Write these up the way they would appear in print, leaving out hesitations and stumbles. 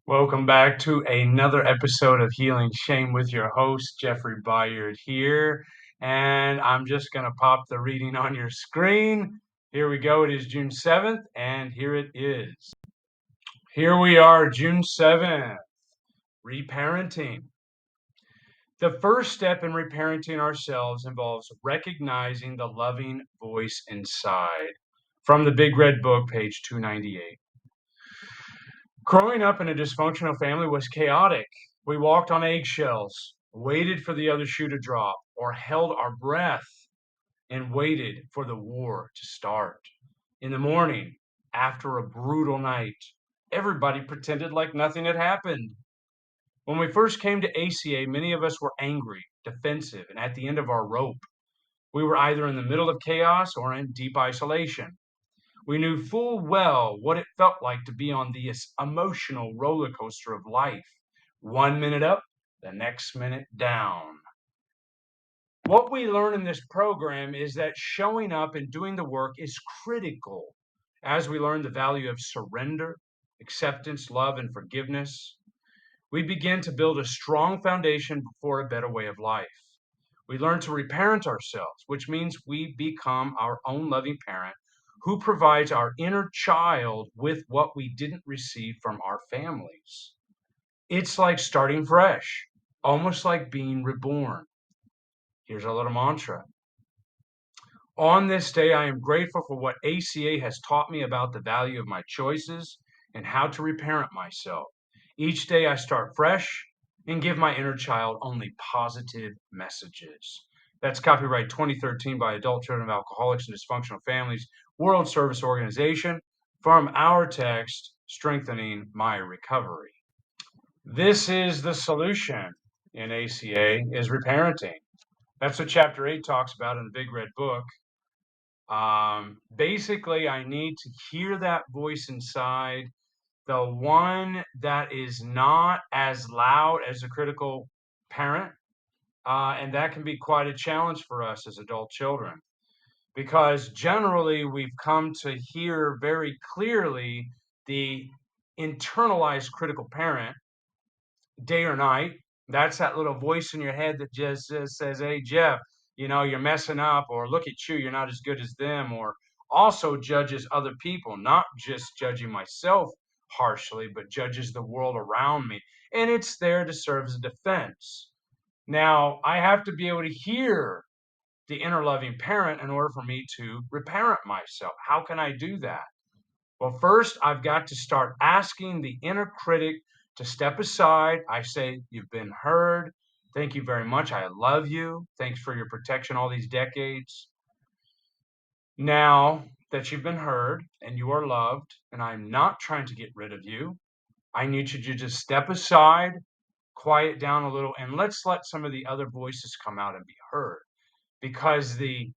Welcome back to another episode of Healing Shame with your host, Jeffrey Byard here. And I'm just going to pop the reading on your screen. Here we go. It is June 7th, and here it is. Here we are, June 7th, reparenting. The first step in reparenting ourselves involves recognizing the loving voice inside. From the Big Red Book, page 298. Growing up in a dysfunctional family was chaotic. We walked on eggshells, waited for the other shoe to drop, or held our breath and waited for the war to start. In the morning, after a brutal night, everybody pretended like nothing had happened. When we first came to ACA, many of us were angry, defensive, and at the end of our rope. We were either in the middle of chaos or in deep isolation. We knew full well what it felt like to be on the emotional roller coaster of life. 1 minute up, the next minute down. What we learn in this program is that showing up and doing the work is critical as we learn the value of surrender, acceptance, love, and forgiveness. We begin to build a strong foundation for a better way of life. We learn to reparent ourselves, which means we become our own loving parent who provides our inner child with what we didn't receive from our families. It's like starting fresh, almost like being reborn. Here's a little mantra. On this day, I am grateful for what ACA has taught me about the value of my choices and how to reparent myself. Each day I start fresh and give my inner child only positive messages. That's copyright 2013 by Adult Children of Alcoholics and Dysfunctional Families, World Service Organization, from our text, Strengthening My Recovery. This is the solution in ACA, is reparenting. That's what Chapter 8 talks about in the Big Red Book. Basically, I need to hear that voice inside, the one that is not as loud as a critical parent. And that can be quite a challenge for us as adult children, because generally we've come to hear very clearly the internalized critical parent day or night. That's that little voice in your head that just says, hey, Jeff, you're messing up, or look at you, you're not as good as them, or also judges other people, not just judging myself harshly, but judges the world around me. And it's there to serve as a defense. Now, I have to be able to hear the inner loving parent in order for me to reparent myself. How can I do that? Well, first, I've got to start asking the inner critic to step aside. I say, you've been heard. Thank you very much. I love you. Thanks for your protection all these decades. Now that you've been heard and you are loved, and I'm not trying to get rid of you, I need you to just step aside, quiet down a little, and let's let some of the other voices come out and be heard. Because the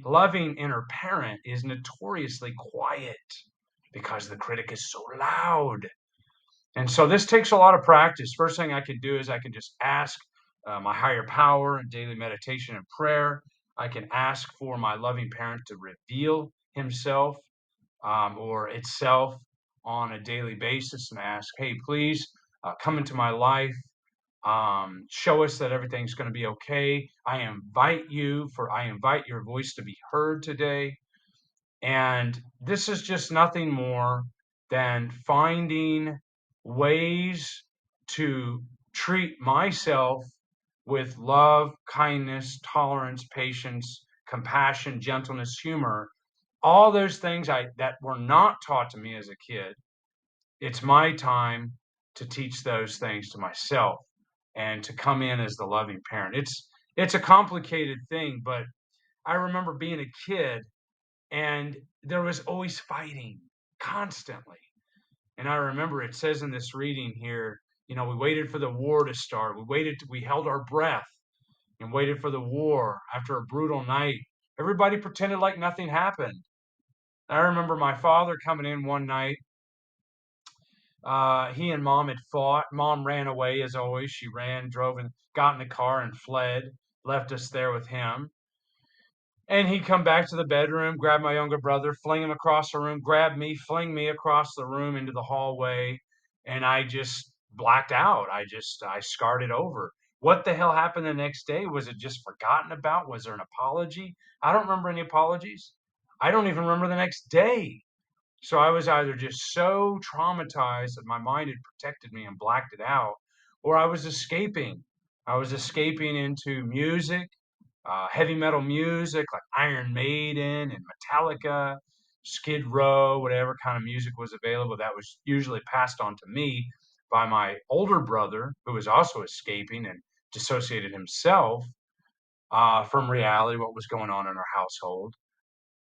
loving inner parent is notoriously quiet because the critic is so loud. And so this takes a lot of practice. First thing I can do is I can just ask my higher power in daily meditation and prayer. I can ask for my loving parent to reveal himself or itself on a daily basis and ask, hey, please come into my life. Show us that everything's going to be okay. I invite your voice to be heard today. And this is just nothing more than finding ways to treat myself with love, kindness, tolerance, patience, compassion, gentleness, humor, all those things that were not taught to me as a kid. It's my time to teach those things to myself and to come in as the loving parent. It's a complicated thing, but I remember being a kid and there was always fighting constantly. And I remember it says in this reading here, we waited for the war to start. We held our breath and waited for the war after a brutal night. Everybody pretended like nothing happened. I remember my father coming in one night. He and mom had fought. Mom ran away as always. She ran, drove, and got in the car and fled, left us there with him. And he'd come back to the bedroom, grab my younger brother, fling him across the room, grab me, fling me across the room into the hallway. and I just blacked out. I scarred it over. What the hell happened the next day? Was it just forgotten about? Was there an apology? I don't remember any apologies. I don't even remember the next day. So I was either just so traumatized that my mind had protected me and blacked it out, or I was escaping. I was escaping into music, heavy metal music like Iron Maiden and Metallica, Skid Row, whatever kind of music was available. That was usually passed on to me by my older brother, who was also escaping and dissociated himself from reality, what was going on in our household.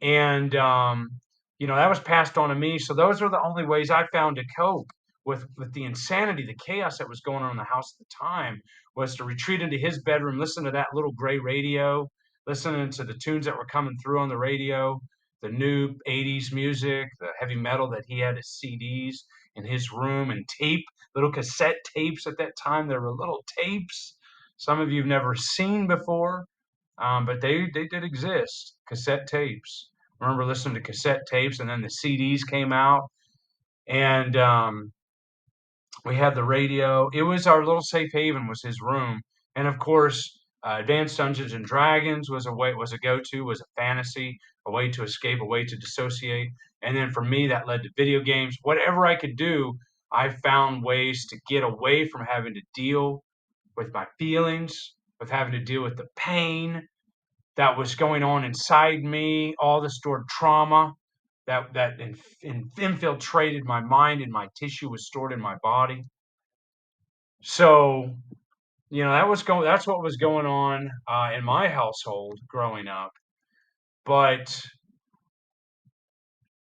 And that was passed on to me. So those are the only ways I found to cope with the insanity, the chaos that was going on in the house at the time, was to retreat into his bedroom, listen to that little gray radio, listening to the tunes that were coming through on the radio, the new 80s music, the heavy metal that he had his CDs in his room, and little cassette tapes at that time. There were little tapes some of you've never seen before, but they did exist, cassette tapes. I remember listening to cassette tapes, and then the CDs came out, and we had the radio. It was our little safe haven, was his room, and of course, Advanced Dungeons and Dragons was a go-to, was a fantasy, a way to escape, a way to dissociate. And then for me, that led to video games. Whatever I could do, I found ways to get away from having to deal with my feelings, with having to deal with the pain that was going on inside me, all the stored trauma that infiltrated my mind, and my tissue was stored in my body. So, that's what was going on in my household growing up. But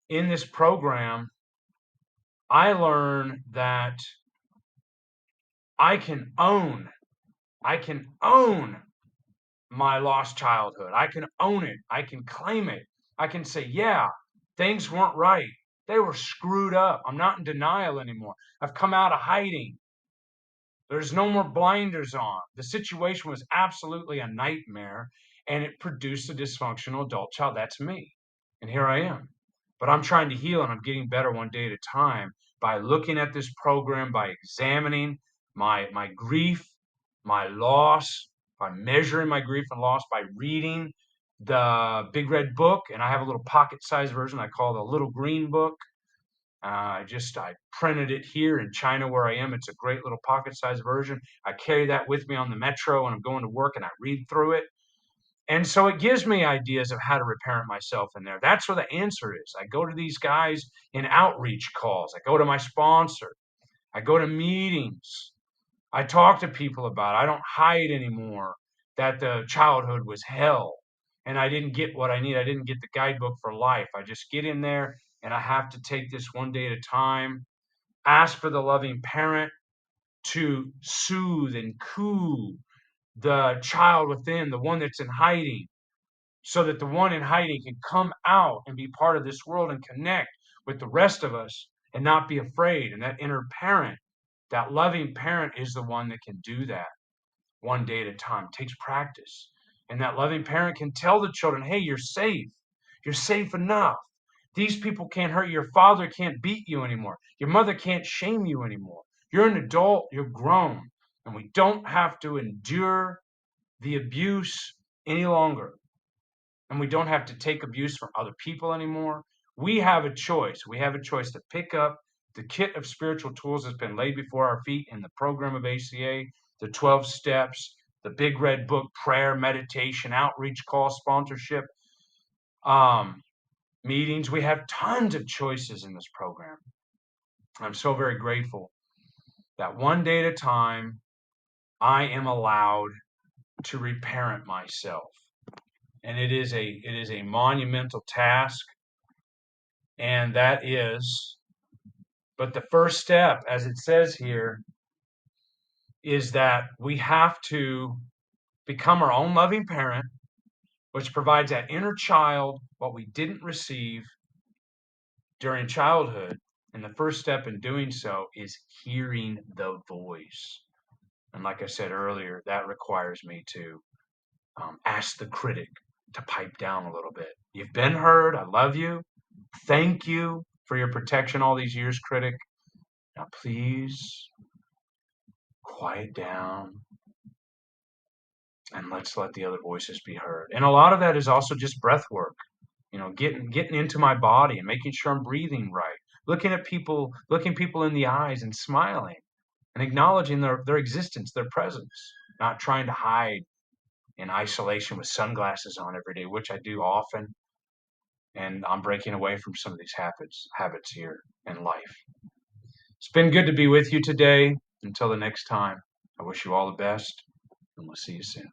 in this program, I learned that I can own, I can own my lost childhood. I can own it. I can claim it. I can say, yeah, things weren't right. They were screwed up. I'm not in denial anymore. I've come out of hiding. There's no more blinders on. The situation was absolutely a nightmare, and it produced a dysfunctional adult child. That's me. And here I am. But I'm trying to heal, and I'm getting better one day at a time by looking at this program, by examining my grief, my loss, by measuring my grief and loss, by reading the Big Red Book. And I have a little pocket-sized version I call the Little Green Book. I printed it here in China where I am. It's a great little pocket-sized version. I carry that with me on the metro when I'm going to work, and I read through it. And so it gives me ideas of how to reparent myself in there. That's where the answer is. I go to these guys in outreach calls. I go to my sponsor. I go to meetings. I talk to people about it. I don't hide anymore that the childhood was hell and I didn't get what I need. I didn't get the guidebook for life. I just get in there, and I have to take this one day at a time. Ask for the loving parent to soothe and coo the child within, the one that's in hiding, so that the one in hiding can come out and be part of this world and connect with the rest of us and not be afraid. And that inner parent, that loving parent, is the one that can do that one day at a time. It takes practice. And that loving parent can tell the children, hey, you're safe. You're safe enough. These people can't hurt you. Your father can't beat you anymore. Your mother can't shame you anymore. You're an adult. You're grown. And we don't have to endure the abuse any longer. And we don't have to take abuse from other people anymore. We have a choice. We have a choice to pick up the kit of spiritual tools that's been laid before our feet in the program of ACA, the 12 steps, the Big Red Book, prayer, meditation, outreach call, sponsorship, um, meetings. We have tons of choices in this program. I'm so very grateful that one day at a time, I am allowed to reparent myself. And it is a monumental task. And that is, but the first step, as it says here, is that we have to become our own loving parent, which provides that inner child what we didn't receive during childhood. And the first step in doing so is hearing the voice. And like I said earlier, that requires me to ask the critic to pipe down a little bit. You've been heard. I love you. Thank you for your protection all these years, critic. Now, please quiet down and let's let the other voices be heard. And a lot of that is also just breath work, getting into my body and making sure I'm breathing right, looking people in the eyes and smiling and acknowledging their existence, their presence, not trying to hide in isolation with sunglasses on every day, which I do often. And I'm breaking away from some of these habits here in life. It's been good to be with you today. Until the next time, I wish you all the best, and we'll see you soon.